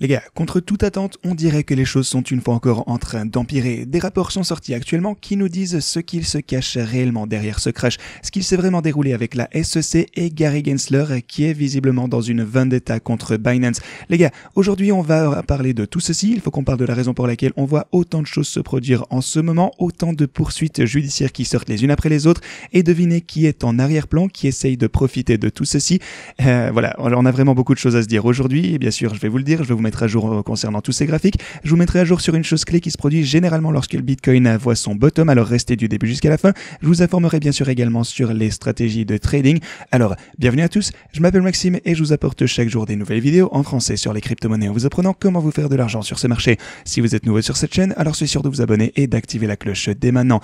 Les gars, contre toute attente, on dirait que les choses sont une fois encore en train d'empirer. Des rapports sont sortis actuellement qui nous disent ce qu'il se cache réellement derrière ce crash, ce qu'il s'est vraiment déroulé avec la SEC et Gary Gensler qui est visiblement dans une vendetta contre Binance. Les gars, aujourd'hui on va parler de tout ceci, il faut qu'on parle de la raison pour laquelle on voit autant de choses se produire en ce moment, autant de poursuites judiciaires qui sortent les unes après les autres, et devinez qui est en arrière-plan, qui essaye de profiter de tout ceci. Voilà, on a vraiment beaucoup de choses à se dire aujourd'hui, et bien sûr je vais vous le dire, je vais vous mettre à jour concernant tous ces graphiques. Je vous mettrai à jour sur une chose clé qui se produit généralement lorsque le Bitcoin voit son bottom, alors restez du début jusqu'à la fin. Je vous informerai bien sûr également sur les stratégies de trading. Alors, bienvenue à tous, je m'appelle Maxime et je vous apporte chaque jour des nouvelles vidéos en français sur les crypto-monnaies en vous apprenant comment vous faire de l'argent sur ce marché. Si vous êtes nouveau sur cette chaîne, alors soyez sûr de vous abonner et d'activer la cloche dès maintenant.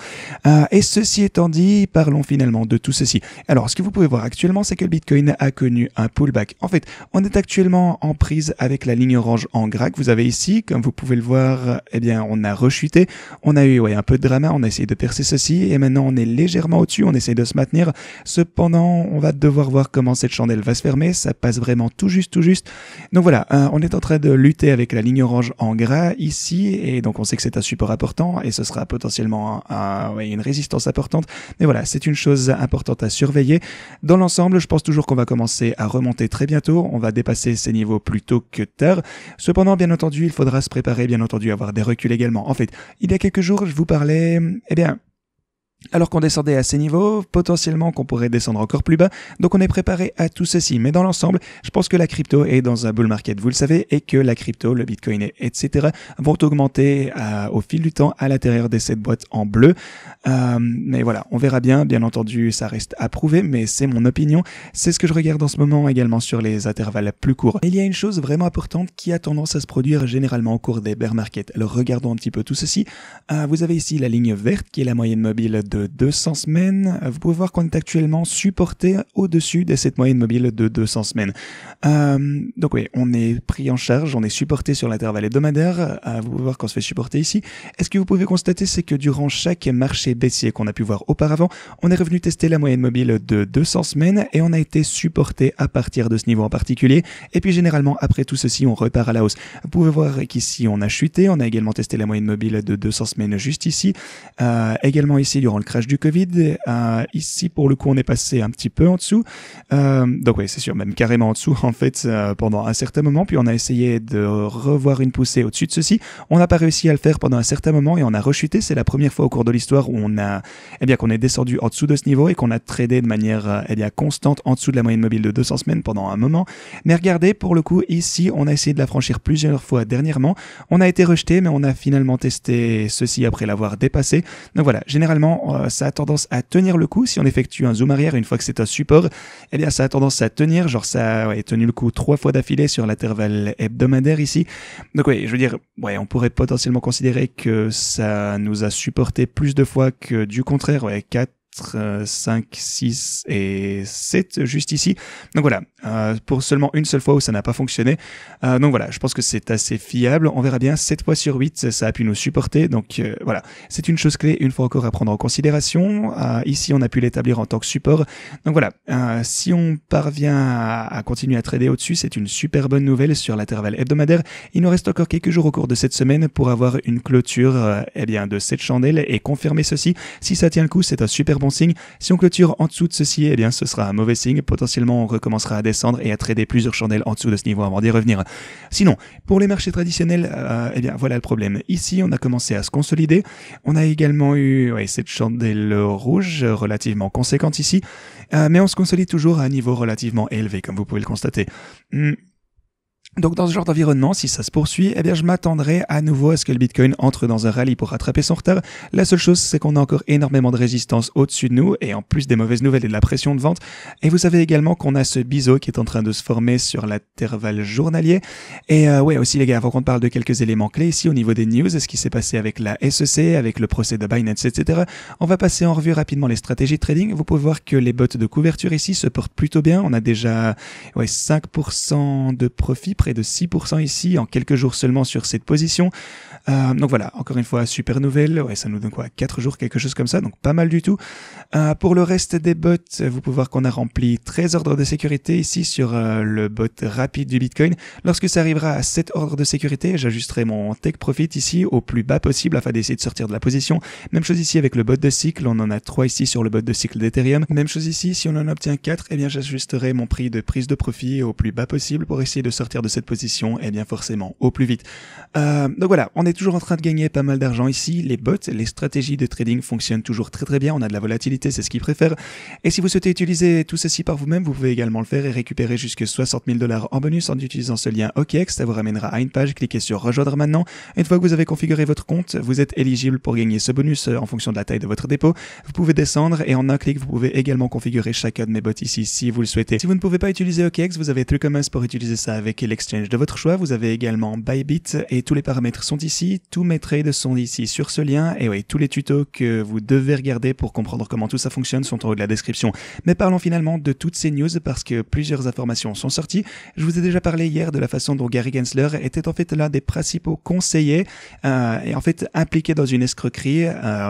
Et ceci étant dit, parlons finalement de tout ceci. Alors, ce que vous pouvez voir actuellement, c'est que le Bitcoin a connu un pullback. En fait, on est actuellement en prise avec la ligne orange en gras que vous avez ici. Comme vous pouvez le voir, eh bien, on a rechuté. On a eu un peu de drama, on a essayé de percer ceci et maintenant on est légèrement au-dessus, on essaie de se maintenir. Cependant, on va devoir voir comment cette chandelle va se fermer. Ça passe vraiment tout juste. Donc voilà, on est en train de lutter avec la ligne orange en gras ici et donc on sait que c'est un support important et ce sera potentiellement une résistance importante. Mais voilà, c'est une chose importante à surveiller. Dans l'ensemble, je pense toujours qu'on va commencer à remonter très bientôt. On va dépasser ces niveaux plus tôt que tard. Cependant, bien entendu, il faudra se préparer, bien entendu, à avoir des reculs également. En fait, il y a quelques jours, je vous parlais, alors qu'on descendait à ces niveaux, potentiellement qu'on pourrait descendre encore plus bas, donc on est préparé à tout ceci. Mais dans l'ensemble, je pense que la crypto est dans un bull market, vous le savez, et que la crypto, le Bitcoin, etc. vont augmenter au fil du temps à l'intérieur de cette boîte en bleu. Mais voilà, on verra bien entendu, ça reste à prouver, mais c'est mon opinion. C'est ce que je regarde en ce moment également sur les intervalles plus courts. Il y a une chose vraiment importante qui a tendance à se produire généralement au cours des bear markets. Alors regardons un petit peu tout ceci. Vous avez ici la ligne verte qui est la moyenne mobile de 200 semaines. Vous pouvez voir qu'on est actuellement supporté au-dessus de cette moyenne mobile de 200 semaines. Donc oui, on est pris en charge, on est supporté sur l'intervalle hebdomadaire. Vous pouvez voir qu'on se fait supporter ici. Et ce que vous pouvez constater, c'est que durant chaque marché baissier qu'on a pu voir auparavant, on est revenu tester la moyenne mobile de 200 semaines et on a été supporté à partir de ce niveau en particulier. Et puis généralement, après tout ceci, on repart à la hausse. Vous pouvez voir qu'ici, on a chuté. On a également testé la moyenne mobile de 200 semaines juste ici. Également ici, durant le crash du Covid. Ici, pour le coup, on est passé un petit peu en dessous. Donc oui, c'est sûr, même carrément en dessous, en fait, pendant un certain moment. Puis on a essayé de revoir une poussée au-dessus de ceci. On n'a pas réussi à le faire pendant un certain moment et on a rechuté. C'est la première fois au cours de l'histoire où on a, qu'on est descendu en dessous de ce niveau et qu'on a tradé de manière, constante en dessous de la moyenne mobile de 200 semaines pendant un moment. Mais regardez, pour le coup, ici, on a essayé de la franchir plusieurs fois dernièrement. On a été rejeté, mais on a finalement testé ceci après l'avoir dépassé. Donc voilà, généralement, ça a tendance à tenir le coup. Si on effectue un zoom arrière une fois que c'est un support, ça a tendance à tenir. Genre, ça a tenu le coup 3 fois d'affilée sur l'intervalle hebdomadaire ici. Donc oui, je veux dire, on pourrait potentiellement considérer que ça nous a supporté plus de fois que du contraire, 4, 5, 6 et 7 juste ici. Donc voilà, pour seulement une seule fois où ça n'a pas fonctionné. Donc voilà, je pense que c'est assez fiable. On verra bien, 7 fois sur 8, ça a pu nous supporter. Donc voilà, c'est une chose clé, une fois encore à prendre en considération. Ici, on a pu l'établir en tant que support. Donc voilà, si on parvient à continuer à trader au-dessus, c'est une super bonne nouvelle sur l'intervalle hebdomadaire. Il nous reste encore quelques jours au cours de cette semaine pour avoir une clôture de cette chandelle et confirmer ceci. Si ça tient le coup, c'est un super bon signe. Si on clôture en dessous de ceci, ce sera un mauvais signe. Potentiellement, on recommencera à descendre et à trader plusieurs chandelles en dessous de ce niveau avant d'y revenir. Sinon, pour les marchés traditionnels, voilà le problème. Ici, on a commencé à se consolider. On a également eu cette chandelle rouge relativement conséquente ici, mais on se consolide toujours à un niveau relativement élevé, comme vous pouvez le constater. Donc dans ce genre d'environnement, si ça se poursuit, je m'attendrai à nouveau à ce que le Bitcoin entre dans un rallye pour rattraper son retard. La seule chose, c'est qu'on a encore énormément de résistance au-dessus de nous, et en plus des mauvaises nouvelles et de la pression de vente. Et vous savez également qu'on a ce biseau qui est en train de se former sur l'intervalle journalier. Et aussi les gars, avant qu'on parle de quelques éléments clés ici au niveau des news, ce qui s'est passé avec la SEC, avec le procès de Binance, etc. On va passer en revue rapidement les stratégies de trading. Vous pouvez voir que les bots de couverture ici se portent plutôt bien. On a déjà 5% de profit, près de 6% ici en quelques jours seulement sur cette position. Donc voilà, encore une fois, super nouvelle. Ouais, ça nous donne quoi, 4 jours, quelque chose comme ça, donc pas mal du tout. Pour le reste des bots, vous pouvez voir qu'on a rempli 13 ordres de sécurité ici sur le bot rapide du Bitcoin. Lorsque ça arrivera à 7 ordres de sécurité, j'ajusterai mon take profit ici au plus bas possible afin d'essayer de sortir de la position. Même chose ici avec le bot de cycle, on en a 3 ici sur le bot de cycle d'Ethereum. Même chose ici, si on en obtient 4, eh bien j'ajusterai mon prix de prise de profit au plus bas possible pour essayer de sortir de cette position, et bien forcément au plus vite. Donc voilà, on est toujours en train de gagner pas mal d'argent ici. Les bots, les stratégies de trading fonctionnent toujours très bien, on a de la volatilité, c'est ce qu'ils préfèrent. Et si vous souhaitez utiliser tout ceci par vous-même, vous pouvez également le faire et récupérer jusque 60 000 $ en bonus en utilisant ce lien OKEx. Ça vous ramènera à une page, cliquez sur rejoindre maintenant. Une fois que vous avez configuré votre compte, vous êtes éligible pour gagner ce bonus en fonction de la taille de votre dépôt. Vous pouvez descendre et en un clic, vous pouvez également configurer chacun de mes bots ici si vous le souhaitez. Si vous ne pouvez pas utiliser OKEx, vous avez Truecommons pour utiliser ça avec l'exchange de votre choix. Vous avez également Bybit et tous les paramètres sont ici. Tous mes trades sont ici sur ce lien. Et oui, tous les tutos que vous devez regarder pour comprendre comment tout ça fonctionne sont en haut de la description. Mais parlons finalement de toutes ces news parce que plusieurs informations sont sorties. Je vous ai déjà parlé hier de la façon dont Gary Gensler était en fait l'un des principaux conseillers et en fait impliqué dans une escroquerie,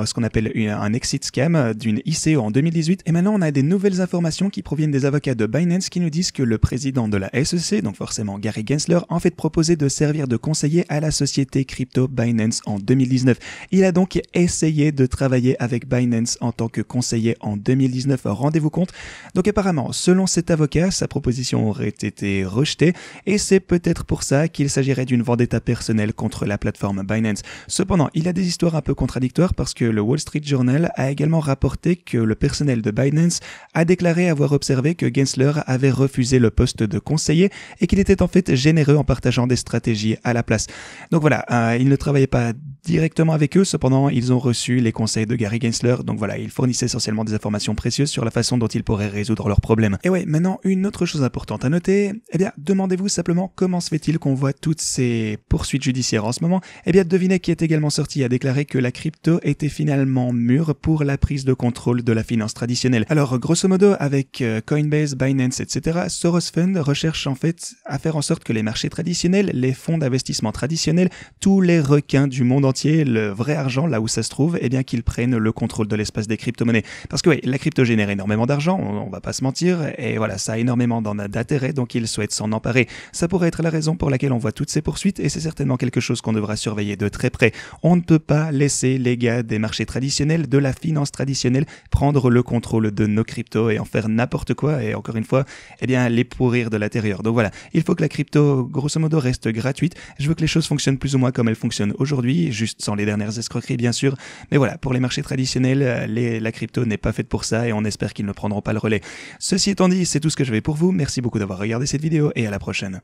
ce qu'on appelle un exit scam d'une ICO en 2018. Et maintenant on a des nouvelles informations qui proviennent des avocats de Binance qui nous disent que le président de la SEC, donc forcément Gary Gensler, en fait proposé de servir de conseiller à la société crypto Binance en 2019. Il a donc essayé de travailler avec Binance en tant que conseiller en 2019, rendez-vous compte. Donc apparemment, selon cet avocat, sa proposition aurait été rejetée et c'est peut-être pour ça qu'il s'agirait d'une vendetta personnelle contre la plateforme Binance. Cependant, il a des histoires un peu contradictoires parce que le Wall Street Journal a également rapporté que le personnel de Binance a déclaré avoir observé que Gensler avait refusé le poste de conseiller et qu'il était en fait généreux en partageant des stratégies à la place. Donc voilà, il ne travaillait pas directement avec eux, cependant ils ont reçu les conseils de Gary Gensler, donc voilà, il fournissait essentiellement des informations précieuses sur la façon dont ils pourraient résoudre leurs problèmes. Et ouais, maintenant une autre chose importante à noter, eh bien demandez-vous simplement comment se fait-il qu'on voit toutes ces poursuites judiciaires en ce moment. Eh bien devinez qui est également sorti a déclaré que la crypto était finalement mûre pour la prise de contrôle de la finance traditionnelle. Alors grosso modo avec Coinbase, Binance, etc., Soros Fund recherche en fait à faire en sorte que les marchés traditionnels, les fonds d'investissement traditionnels, tous les requins du monde entier, le vrai argent là où ça se trouve, eh bien qu'ils prennent le contrôle de l'espace des crypto-monnaies. Parce que oui, la crypto génère énormément d'argent, on va pas se mentir, et voilà, ça a énormément d'intérêt, donc ils souhaitent s'en emparer. Ça pourrait être la raison pour laquelle on voit toutes ces poursuites, et c'est certainement quelque chose qu'on devra surveiller de très près. On ne peut pas laisser les gars des marchés traditionnels, de la finance traditionnelle, prendre le contrôle de nos cryptos et en faire n'importe quoi, et encore une fois, eh bien les pourrir de l'intérieur. Donc voilà, il faut que la crypto, grosso modo, reste gratuite. Je veux que les choses fonctionnent plus ou moins comme elles fonctionnent aujourd'hui, juste sans les dernières escroqueries bien sûr, mais voilà, pour les marchés traditionnels, la crypto n'est pas faite pour ça et on espère qu'ils ne prendront pas le relais. Ceci étant dit, c'est tout ce que j'avais pour vous, merci beaucoup d'avoir regardé cette vidéo et à la prochaine.